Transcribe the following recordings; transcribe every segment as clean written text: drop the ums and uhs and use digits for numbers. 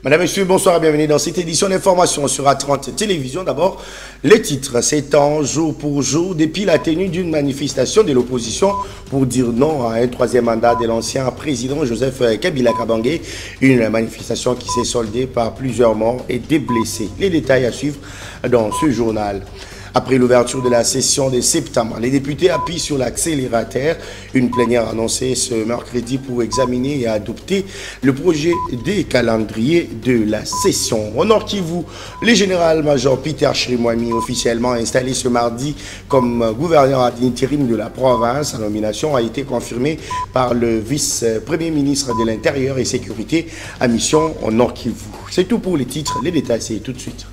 Mesdames, Messieurs, bonsoir et bienvenue dans cette édition d'information sur A30 Télévision. D'abord, les titres s'étendent jour pour jour depuis la tenue d'une manifestation de l'opposition pour dire non à un troisième mandat de l'ancien président Joseph Kabila Kabange. Une manifestation qui s'est soldée par plusieurs morts et des blessés. Les détails à suivre dans ce journal. Après l'ouverture de la session de septembre, les députés appuient sur l'accélérateur. Une plénière annoncée ce mercredi pour examiner et adopter le projet des calendriers de la session. Au Nord Kivu, le général-major Peter Chirimwami, officiellement installé ce mardi comme gouverneur ad interim de la province. Sa nomination a été confirmée par le vice-premier ministre de l'Intérieur et Sécurité à mission au Nord Kivu. C'est tout pour les titres. Les détails, c'est tout de suite.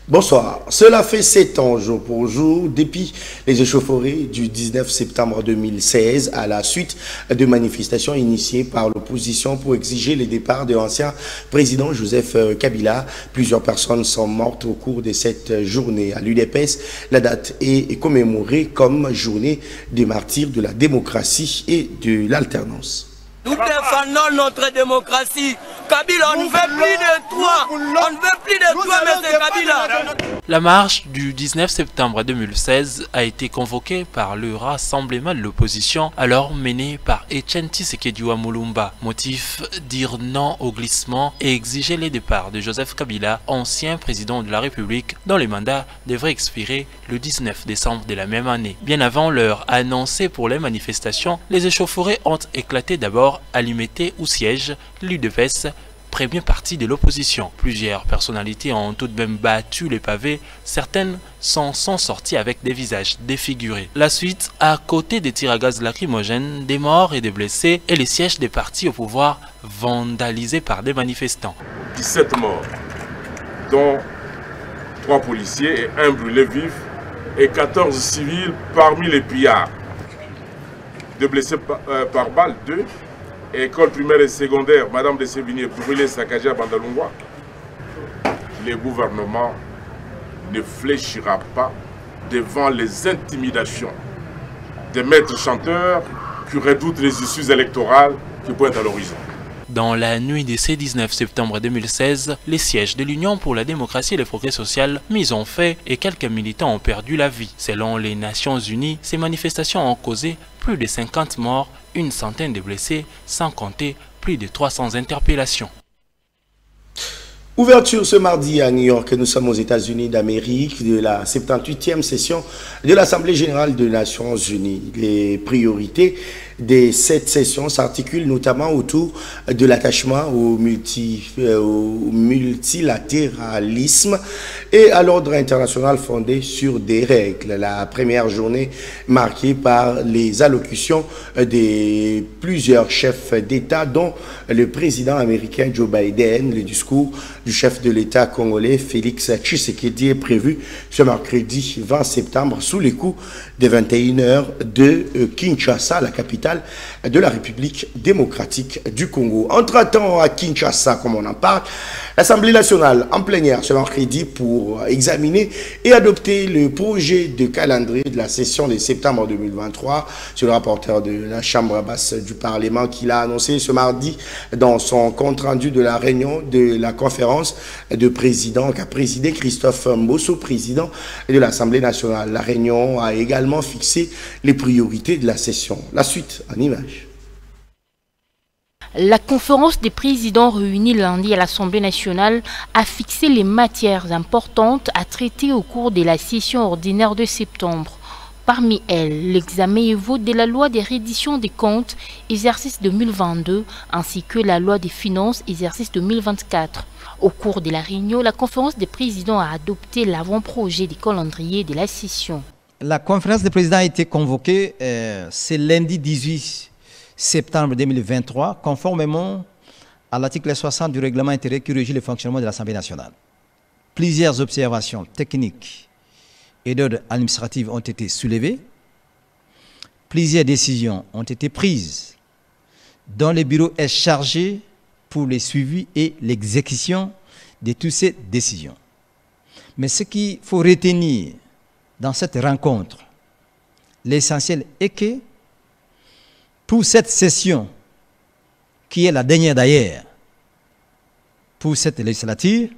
Bonsoir. Cela fait 7 ans, jour pour jour, depuis les échauffourées du 19 septembre 2016, à la suite de manifestations initiées par l'opposition pour exiger le départ de l'ancien président Joseph Kabila. Plusieurs personnes sont mortes au cours de cette journée. À l'UDPS, la date est commémorée comme journée des martyrs de la démocratie et de l'alternance. Nous défendons notre démocratie. Kabila, on ne veut plus de toi. On ne veut plus de toi, M. Kabila. La marche du 19 septembre 2016 a été convoquée par le rassemblement de l'opposition, alors mené par Etienne Tshisekedi Mulumba. Motif, dire non au glissement et exiger le départ de Joseph Kabila, ancien président de la République, dont le mandat devrait expirer le 19 décembre de la même année. Bien avant l'heure annoncée pour les manifestations, les échauffourées ont éclaté d'abord à Limete où siège l'UDPS, premier parti de l'opposition. Plusieurs personnalités ont tout de même battu les pavés, certaines sont sorties avec des visages défigurés. La suite, à côté des tirs à gaz lacrymogènes, des morts et des blessés et les sièges des partis au pouvoir vandalisés par des manifestants. 17 morts, dont 3 policiers et 1 brûlé vif et 14 civils parmi les pillards. 2 blessés par balle, 2. École primaire et secondaire, Madame de Sévigné, brûlée, saccagée à Bandalungwa. Le gouvernement ne fléchira pas devant les intimidations des maîtres chanteurs qui redoutent les issues électorales qui pointent à l'horizon. Dans la nuit de ce 19 septembre 2016, les sièges de l'Union pour la démocratie et le progrès social mis en fait et quelques militants ont perdu la vie. Selon les Nations Unies, ces manifestations ont causé plus de 50 morts, une centaine de blessés, sans compter plus de 300 interpellations. Ouverture ce mardi à New York, nous sommes aux États-Unis d'Amérique, de la 78e session de l'Assemblée générale des Nations unies. Les priorités de cette session s'articulent notamment autour de l'attachement au multilatéralisme et à l'ordre international fondé sur des règles. La première journée marquée par les allocutions de plusieurs chefs d'État, dont le président américain Joe Biden. Le discours du chef de l'État congolais Félix Tshisekedi est prévu ce mercredi 20 septembre sous les coups des 21h de Kinshasa, la capitale de la République démocratique du Congo. Entre-temps, à Kinshasa, comme on en parle, l'Assemblée nationale en plénière ce mercredi pour examiner et adopter le projet de calendrier de la session de septembre 2023. C'est le rapporteur de la Chambre basse du Parlement qui l'a annoncé ce mardi dans son compte-rendu de la réunion de la conférence de présidents qu'a présidé Christophe Mbosso, président de l'Assemblée nationale. La réunion a également fixé les priorités de la session. La suite en image. La conférence des présidents réunie lundi à l'Assemblée nationale a fixé les matières importantes à traiter au cours de la session ordinaire de septembre. Parmi elles, l'examen et vote de la loi des redditions des comptes, exercice 2022, ainsi que la loi des finances, exercice 2024. Au cours de la réunion, la conférence des présidents a adopté l'avant-projet du calendrier de la session. La conférence des présidents a été convoquée ce lundi 18 septembre 2023, conformément à l'article 60 du règlement intérieur qui régit le fonctionnement de l'Assemblée nationale. Plusieurs observations techniques et d'ordre administratif ont été soulevées. Plusieurs décisions ont été prises, dont le bureau est chargé pour le suivi et l'exécution de toutes ces décisions. Mais ce qu'il faut retenir dans cette rencontre, l'essentiel est que pour cette session, qui est la dernière d'ailleurs, pour cette législature,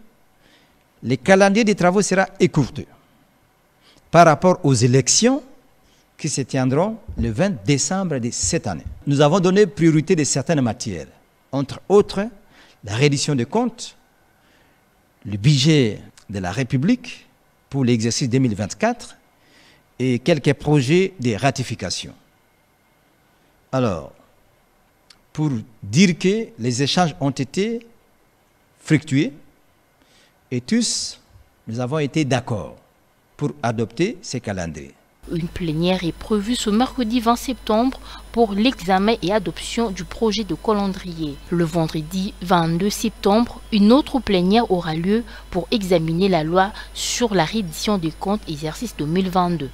le calendrier des travaux sera écourté par rapport aux élections qui se tiendront le 20 décembre de cette année. Nous avons donné priorité de certaines matières, entre autres la reddition des comptes, le budget de la République pour l'exercice 2024 et quelques projets de ratification. Alors, pour dire que les échanges ont été fructueux et tous, nous avons été d'accord pour adopter ces calendriers. Une plénière est prévue ce mercredi 20 septembre pour l'examen et adoption du projet de calendrier. Le vendredi 22 septembre, une autre plénière aura lieu pour examiner la loi sur la reddition des comptes exercice 2022.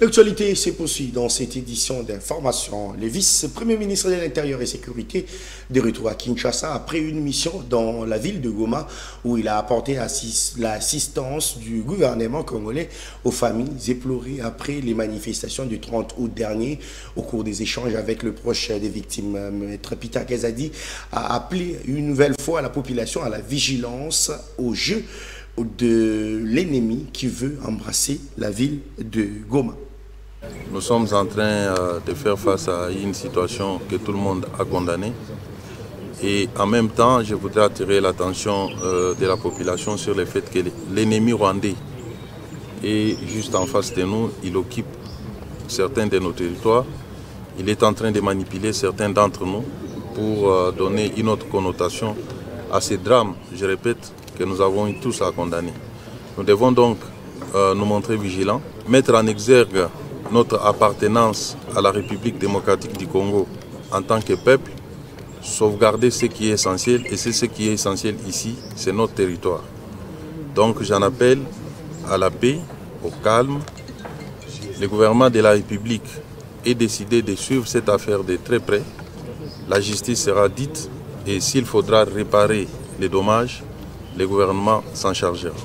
L'actualité se poursuit dans cette édition d'information. Le vice-premier ministre de l'Intérieur et Sécurité de retour à Kinshasa après une mission dans la ville de Goma où il a apporté l'assistance du gouvernement congolais aux familles éplorées après les manifestations du 30 août dernier. Au cours des échanges avec le proche des victimes, Maître Peter Kazadi a appelé une nouvelle fois la population à la vigilance au jeu de l'ennemi qui veut embrasser la ville de Goma. Nous sommes en train de faire face à une situation que tout le monde a condamnée. Et en même temps, je voudrais attirer l'attention de la population sur le fait que l'ennemi rwandais est juste en face de nous. Il occupe certains de nos territoires. Il est en train de manipuler certains d'entre nous pour donner une autre connotation à ces drames, je répète, que nous avons eu tous à condamner. Nous devons donc nous montrer vigilants, mettre en exergue notre appartenance à la République démocratique du Congo en tant que peuple, sauvegarder ce qui est essentiel, et c'est ce qui est essentiel ici, c'est notre territoire. Donc j'en appelle à la paix, au calme. Le gouvernement de la République est décidé de suivre cette affaire de très près. La justice sera dite et s'il faudra réparer les dommages, le gouvernement s'en chargera.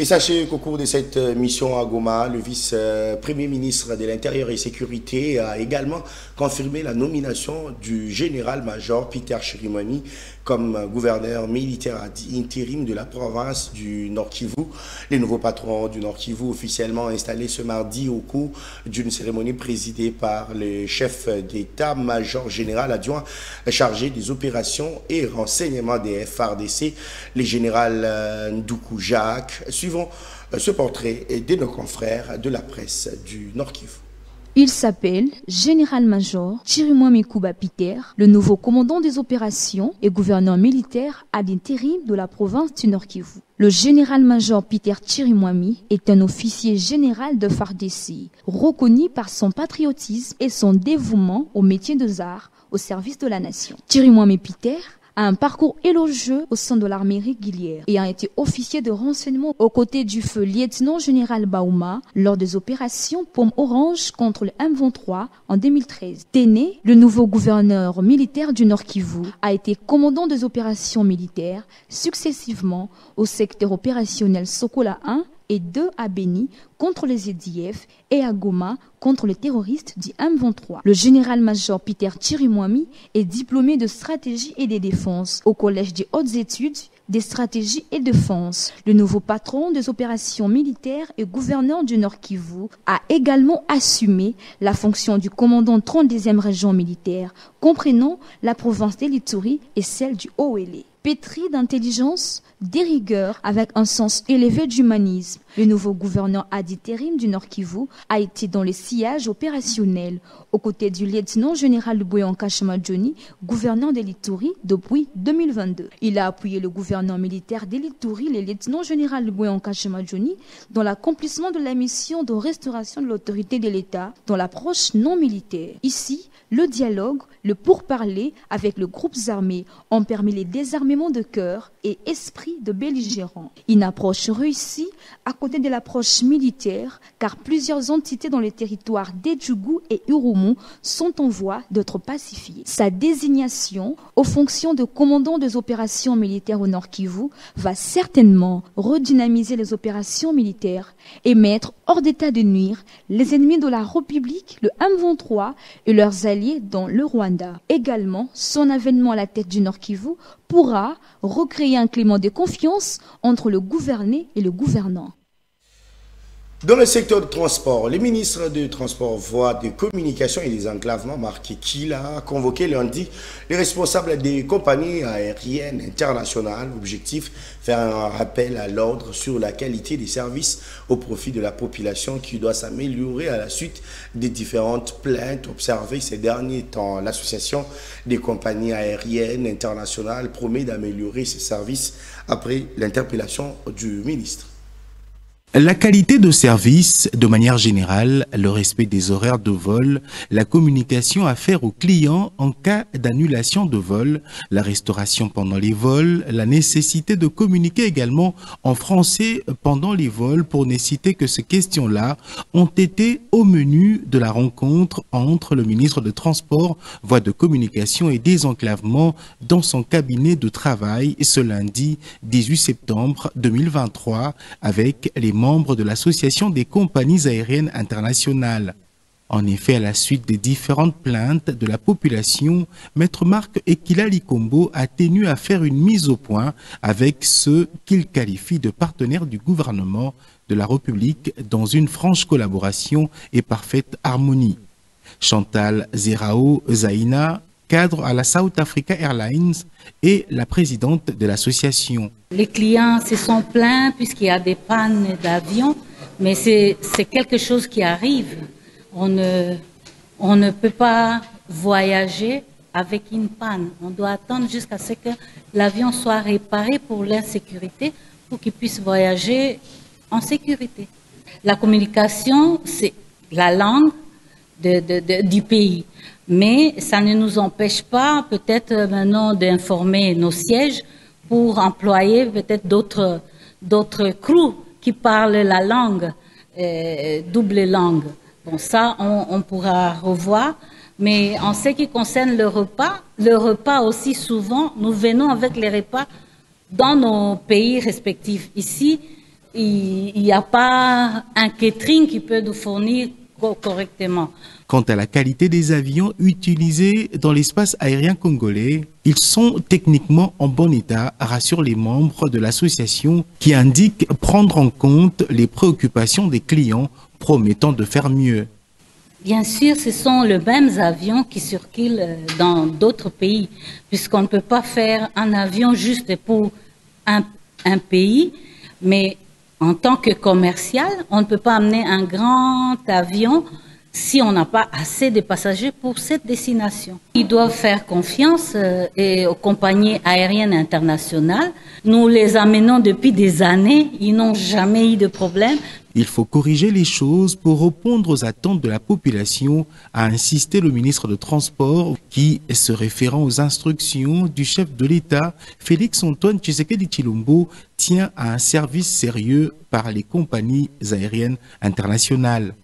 Et sachez qu'au cours de cette mission à Goma, le vice-premier ministre de l'Intérieur et Sécurité a également confirmé la nomination du général-major Peter Chirimwami comme gouverneur militaire intérim de la province du Nord Kivu. Les nouveaux patrons du Nord Kivu officiellement installés ce mardi au cours d'une cérémonie présidée par le chef d'état-major général adjoint chargé des opérations et renseignements des FARDC, le général Ndoukou Jacques. Suivons ce portrait de nos confrères de la presse du Nord Kivu. Il s'appelle Général-Major Chirimwami Kuba Peter, le nouveau commandant des opérations et gouverneur militaire à l'intérim de la province du Nord Kivu. Le général-major Peter Chirimwami est un officier général de FARDC, reconnu par son patriotisme et son dévouement au métier des arts au service de la nation. Chirimwami Peter a un parcours élogieux au sein de l'armée régulière et a été officier de renseignement aux côtés du feu lieutenant-général Baouma lors des opérations Pomme Orange contre le M23 en 2013. Téné, le nouveau gouverneur militaire du Nord Kivu, a été commandant des opérations militaires successivement au secteur opérationnel Sokola 1 et 2 à Beni contre les EDF et à Goma contre les terroristes du M23. Le général-major Peter Chirimwami est diplômé de stratégie et de défense au Collège des hautes études des stratégies et défense. Le nouveau patron des opérations militaires et gouverneur du Nord Kivu a également assumé la fonction du commandant 32e région militaire, comprenant la province d'Elituri et celle du Haut-Uélé. Pétri d'intelligence, de rigueur, avec un sens élevé d'humanisme, le nouveau gouverneur ad interim du Nord Kivu a été dans les sillages opérationnels, aux côtés du lieutenant-général Boyanka Chamadjoni, gouverneur d'Elituri depuis 2022. Il a appuyé le gouverneur militaire d'Elituri, le lieutenant-général Boyanka Chamadjoni, dans l'accomplissement de la mission de restauration de l'autorité de l'État dans l'approche non militaire. Ici, le dialogue, le pourparler avec le groupe armé ont permis les désarmements de cœur et esprit de belligérants. Une approche réussie à côté de l'approche militaire, car plusieurs entités dans les territoires d'Edjougou et Urumu sont en voie d'être pacifiées. Sa désignation aux fonctions de commandant des opérations militaires au Nord Kivu va certainement redynamiser les opérations militaires et mettre hors d'état de nuire les ennemis de la République, le M23 et leurs alliés dans le Rwanda. Également, son avènement à la tête du Nord Kivu pourra recréer un climat de confiance entre le gouverné et le gouvernant. Dans le secteur du transport, le ministre du Transport, Voies de Communication et des Enclavements, Marc Kiel, a convoqué lundi les responsables des compagnies aériennes internationales. Objectif, faire un rappel à l'ordre sur la qualité des services au profit de la population qui doit s'améliorer à la suite des différentes plaintes observées ces derniers temps. L'association des compagnies aériennes internationales promet d'améliorer ses services après l'interpellation du ministre. La qualité de service, de manière générale, le respect des horaires de vol, la communication à faire aux clients en cas d'annulation de vol, la restauration pendant les vols, la nécessité de communiquer également en français pendant les vols, pour ne citer que ces questions-là, ont été au menu de la rencontre entre le ministre de Transport, Voies de Communication et Désenclavement dans son cabinet de travail ce lundi 18 septembre 2023 avec les membres de l'Association des compagnies aériennes internationales. En effet, à la suite des différentes plaintes de la population, Maître Marc Ekila Likombo a tenu à faire une mise au point avec ceux qu'il qualifie de partenaires du gouvernement de la République dans une franche collaboration et parfaite harmonie. Chantal Zerao Zaina, cadre à la South Africa Airlines, et la présidente de l'association. Les clients se sont plaints puisqu'il y a des pannes d'avion, mais c'est quelque chose qui arrive. On ne peut pas voyager avec une panne. On doit attendre jusqu'à ce que l'avion soit réparé pour leur sécurité, pour qu'ils puissent voyager en sécurité. La communication, c'est la langue du pays. Mais ça ne nous empêche pas peut-être maintenant d'informer nos sièges pour employer peut-être d'autres crews qui parlent la langue, double langue. Bon, ça, on pourra revoir. Mais en ce qui concerne le repas aussi souvent, nous venons avec les repas dans nos pays respectifs. Ici, il n'y a pas un catering qui peut nous fournir correctement. Quant à la qualité des avions utilisés dans l'espace aérien congolais, ils sont techniquement en bon état, rassurent les membres de l'association qui indiquent prendre en compte les préoccupations des clients, promettant de faire mieux. Bien sûr, ce sont les mêmes avions qui circulent dans d'autres pays, puisqu'on ne peut pas faire un avion juste pour un pays, mais en tant que commercial, on ne peut pas amener un grand avion si on n'a pas assez de passagers pour cette destination. Ils doivent faire confiance aux compagnies aériennes internationales. Nous les amenons depuis des années, ils n'ont jamais eu de problème. Il faut corriger les choses pour répondre aux attentes de la population, a insisté le ministre de Transport qui, se référant aux instructions du chef de l'État, Félix-Antoine Tshisekedi Tshilombo, tient à un service sérieux par les compagnies aériennes internationales.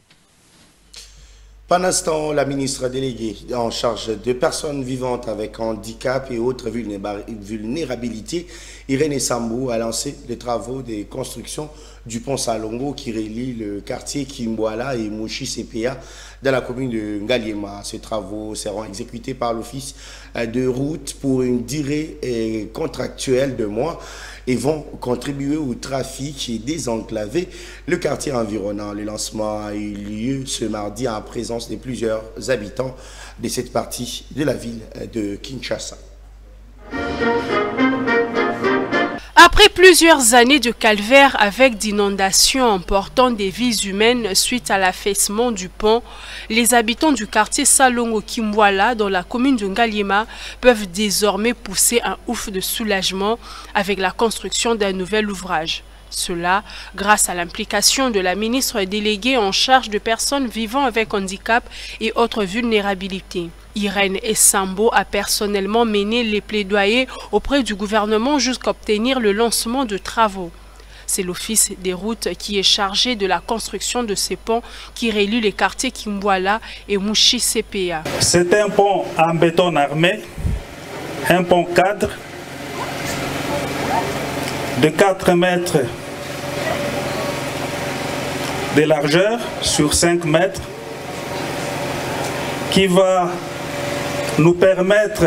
Pendant ce temps, la ministre déléguée en charge de personnes vivantes avec handicap et autres vulnérabilités, Irène Sambou, a lancé les travaux de construction du pont Salongo qui relie le quartier Kimbwala et Mouchi CPA dans la commune de Ngaliema. Ces travaux seront exécutés par l'Office de route pour une durée contractuelle de mois et vont contribuer au trafic et désenclaver le quartier environnant. Le lancement a eu lieu ce mardi en présence de plusieurs habitants de cette partie de la ville de Kinshasa. Après plusieurs années de calvaire avec d'inondations emportant des vies humaines suite à l'affaissement du pont, les habitants du quartier Salongo Kimbwala dans la commune de Ngaliema peuvent désormais pousser un ouf de soulagement avec la construction d'un nouvel ouvrage. Cela grâce à l'implication de la ministre déléguée en charge de personnes vivant avec handicap et autres vulnérabilités. Irène Sambo a personnellement mené les plaidoyers auprès du gouvernement jusqu'à obtenir le lancement de travaux. C'est l'Office des routes qui est chargé de la construction de ces ponts qui relient les quartiers Kimbwala et Mouchi CPA. C'est un pont en béton armé, un pont cadre de 4 mètres de largeur sur 5 mètres qui va nous permettre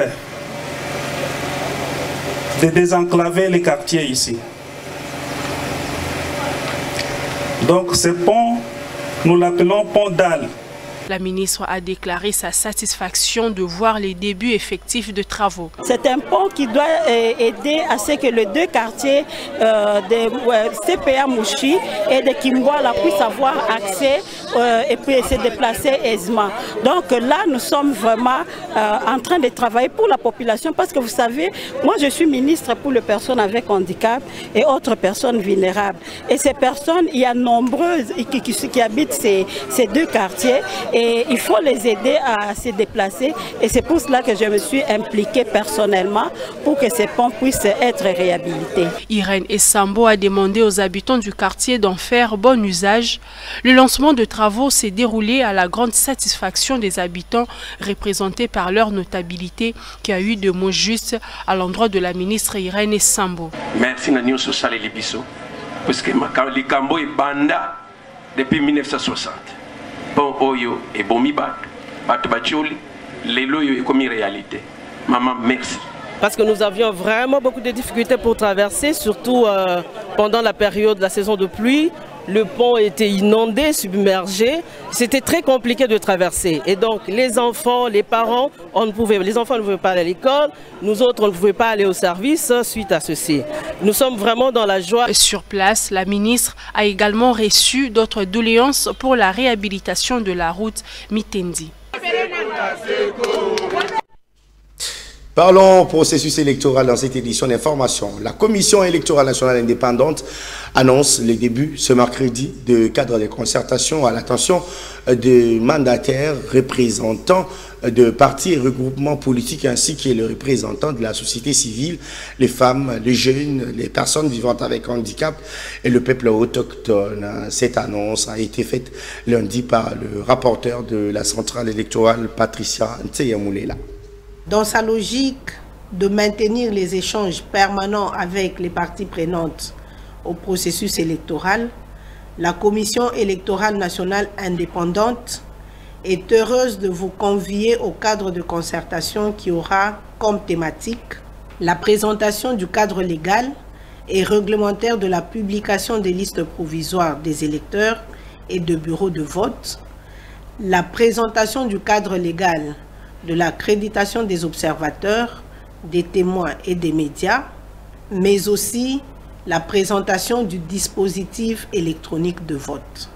de désenclaver les quartiers ici. Donc ce pont, nous l'appelons pont d'Al. La ministre a déclaré sa satisfaction de voir les débuts effectifs de travaux. C'est un pont qui doit aider à ce que les deux quartiers de CPA Mouchi et de Kimboala puissent avoir accès et puis se déplacer aisément. Donc là, nous sommes vraiment en train de travailler pour la population parce que vous savez, moi je suis ministre pour les personnes avec handicap et autres personnes vulnérables. Et ces personnes, il y a nombreuses qui habitent ces deux quartiers. Et il faut les aider à se déplacer et c'est pour cela que je me suis impliquée personnellement pour que ces ponts puissent être réhabilités. Irène Essambo a demandé aux habitants du quartier d'en faire bon usage. Le lancement de travaux s'est déroulé à la grande satisfaction des habitants représentés par leur notabilité qui a eu de mots justes à l'endroit de la ministre Irène Essambo. Merci Nanio Social et Libiso parce que les Cambo est banda depuis 1960. Bon oyo et bon miba, batubacholi, les loyo est comme réalité. Maman, merci. Parce que nous avions vraiment beaucoup de difficultés pour traverser, surtout pendant la période de la saison de pluie. Le pont était inondé, submergé. C'était très compliqué de traverser. Et donc les enfants, les parents, les enfants ne pouvaient pas aller à l'école. Nous autres, on ne pouvait pas aller au service suite à ceci. Nous sommes vraiment dans la joie. Sur place, la ministre a également reçu d'autres doléances pour la réhabilitation de la route Mitendi. Parlons processus électoral dans cette édition d'information. La Commission électorale nationale indépendante annonce le début ce mercredi de cadre de concertation à l'attention de mandataires, représentants de partis et regroupements politiques ainsi que les représentants de la société civile, les femmes, les jeunes, les personnes vivant avec handicap et le peuple autochtone. Cette annonce a été faite lundi par le rapporteur de la centrale électorale, Patricia Nteyamoulela. Dans sa logique de maintenir les échanges permanents avec les parties prenantes au processus électoral, la Commission électorale nationale indépendante est heureuse de vous convier au cadre de concertation qui aura comme thématique la présentation du cadre légal et réglementaire de la publication des listes provisoires des électeurs et de bureaux de vote, la présentation du cadre légal de l'accréditation des observateurs, des témoins et des médias, mais aussi la présentation du dispositif électronique de vote.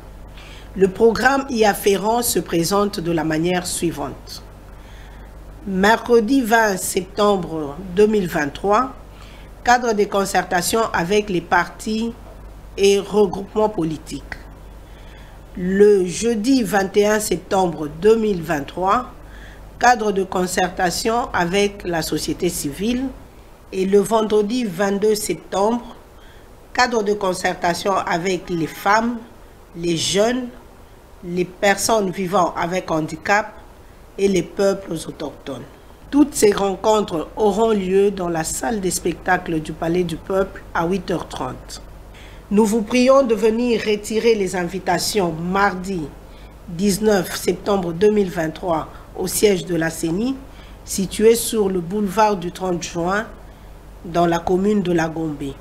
Le programme y afférent se présente de la manière suivante. Mercredi 20 septembre 2023, cadre de concertation avec les partis et regroupements politiques. Le jeudi 21 septembre 2023, cadre de concertation avec la société civile et le vendredi 22 septembre, cadre de concertation avec les femmes, les jeunes, les personnes vivant avec handicap et les peuples autochtones. Toutes ces rencontres auront lieu dans la salle des spectacles du Palais du Peuple à 8h30. Nous vous prions de venir retirer les invitations mardi 19 septembre 2023 au siège de la CENI, situé sur le boulevard du 30 juin, dans la commune de La Gombe.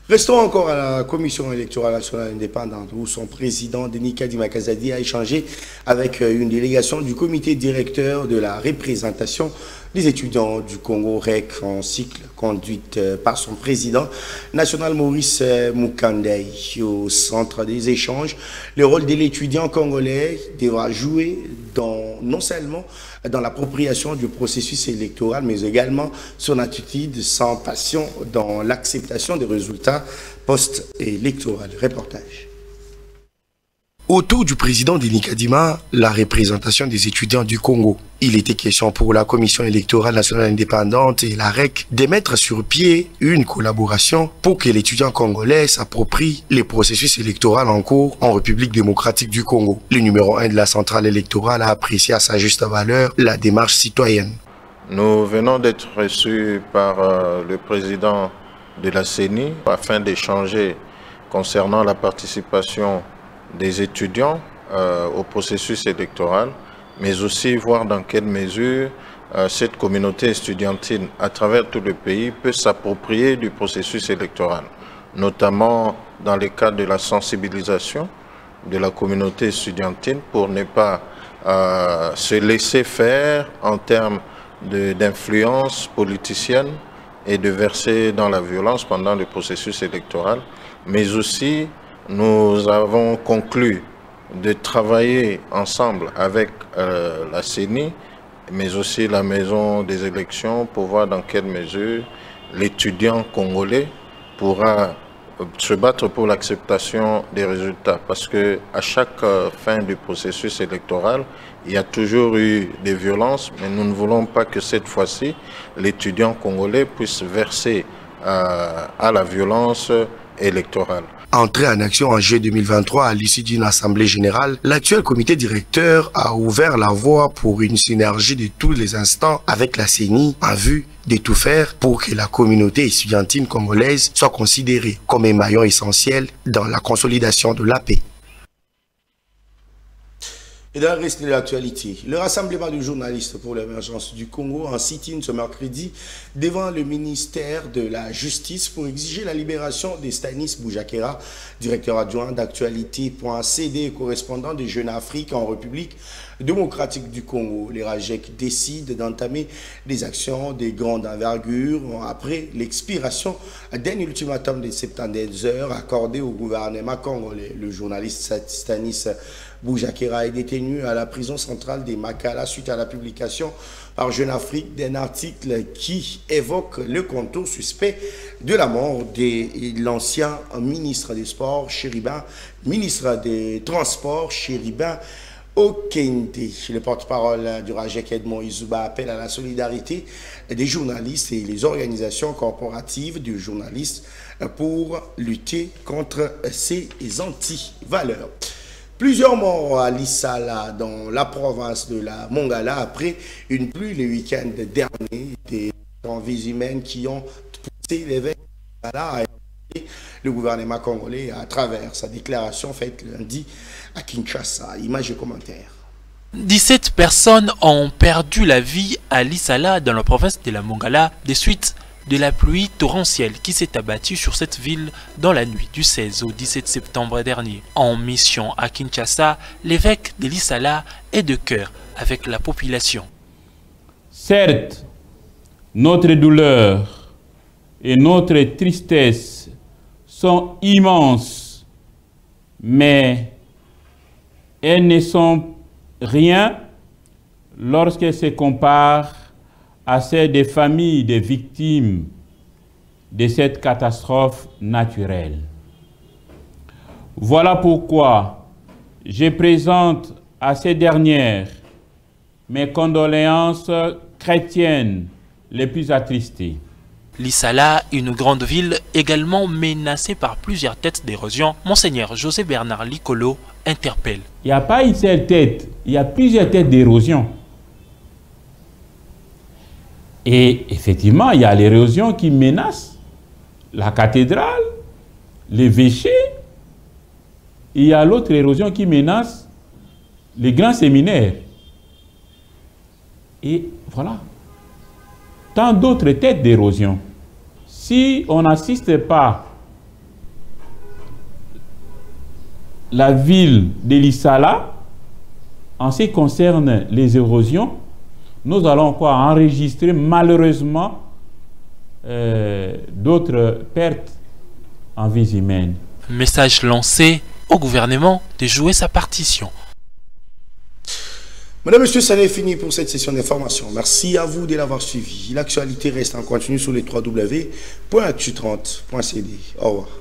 Restons encore à la Commission électorale nationale indépendante, où son président, Denis Kadima Kazadi, a échangé avec une délégation du comité directeur de la représentation des étudiants du Congo REC en cycle, conduite par son président national Maurice Mukandei. Au centre des échanges, le rôle de l'étudiant congolais devra jouer non seulement dans l'appropriation du processus électoral, mais également son attitude sans passion dans l'acceptation des résultats post-électoraux. Reportage. Autour du président Denis Kadima, la représentation des étudiants du Congo. Il était question pour la Commission électorale nationale indépendante et la REC de mettre sur pied une collaboration pour que l'étudiant congolais s'approprie les processus électoraux en cours en République démocratique du Congo. Le numéro 1 de la centrale électorale a apprécié à sa juste valeur la démarche citoyenne. Nous venons d'être reçus par le président de la CENI afin d'échanger concernant la participation des étudiants au processus électoral, mais aussi voir dans quelle mesure cette communauté estudiantine à travers tout le pays peut s'approprier du processus électoral, notamment dans le cadre de la sensibilisation de la communauté estudiantine pour ne pas se laisser faire en termes d'influence politicienne et de verser dans la violence pendant le processus électoral. Mais aussi, nous avons conclu de travailler ensemble avec la CENI, mais aussi la maison des élections pour voir dans quelle mesure l'étudiant congolais pourra se battre pour l'acceptation des résultats. Parce que à chaque fin du processus électoral, il y a toujours eu des violences, mais nous ne voulons pas que cette fois-ci, l'étudiant congolais puisse verser à la violence électorale. Entré en action en juillet 2023 à l'issue d'une assemblée générale, l'actuel comité directeur a ouvert la voie pour une synergie de tous les instants avec la CENI en vue de tout faire pour que la communauté estudiantine congolaise soit considérée comme un maillon essentiel dans la consolidation de la paix. Et dans le reste de l'actualité, le rassemblement de journalistes pour l'émergence du Congo en sit-in ce mercredi devant le ministère de la Justice pour exiger la libération de Stanis Boujakera, directeur adjoint d'actualité.cd et correspondant de Jeune Afrique en République démocratique du Congo. Les RAJEC décident d'entamer des actions de grande envergure après l'expiration d'un ultimatum de 72 heures accordé au gouvernement congolais. Le journaliste Stanis Boujakera est détenu à la prison centrale des Makala suite à la publication par Jeune Afrique d'un article qui évoque le contour suspect de la mort de l'ancien ministre des Sports, Chéribin, ministre des Transports, Chéribin Okende. Le porte-parole du RAJEC, Edmond Izuba, appelle à la solidarité des journalistes et les organisations corporatives de journalistes pour lutter contre ces anti-valeurs. Plusieurs morts à Lissala, dans la province de la Mongala, après une pluie le week-end dernier. Des vies humaines qui ont poussé l'évêque de Lissala à aider le gouvernement congolais à travers sa déclaration faite lundi à Kinshasa. Images et commentaires. 17 personnes ont perdu la vie à Lissala, dans la province de la Mongala, des suites de la pluie torrentielle qui s'est abattue sur cette ville dans la nuit du 16 au 17 septembre dernier. En mission à Kinshasa, l'évêque de Lissala est de cœur avec la population. Certes, notre douleur et notre tristesse sont immenses, mais elles ne sont rien lorsqu'elles se comparent à celles des familles des victimes de cette catastrophe naturelle. Voilà pourquoi je présente à ces dernières mes condoléances chrétiennes les plus attristées. Lissala, une grande ville également menacée par plusieurs têtes d'érosion, Monseigneur José Bernard Licolo interpelle. Il n'y a pas une seule tête, il y a plusieurs têtes d'érosion. Et effectivement, il y a l'érosion qui menace la cathédrale, l'évêché. Il y a l'autre érosion qui menace les grands séminaires. Et voilà. Tant d'autres têtes d'érosion. Si on n'assiste pas la ville de Lissala, en ce qui concerne les érosions, nous allons encore enregistrer malheureusement d'autres pertes en vies humaines. Message lancé au gouvernement de jouer sa partition. Madame, Monsieur, ça n'est fini pour cette session d'information. Merci à vous de l'avoir suivi. L'actualité reste en continu sur les www.actu30.cd. Au revoir.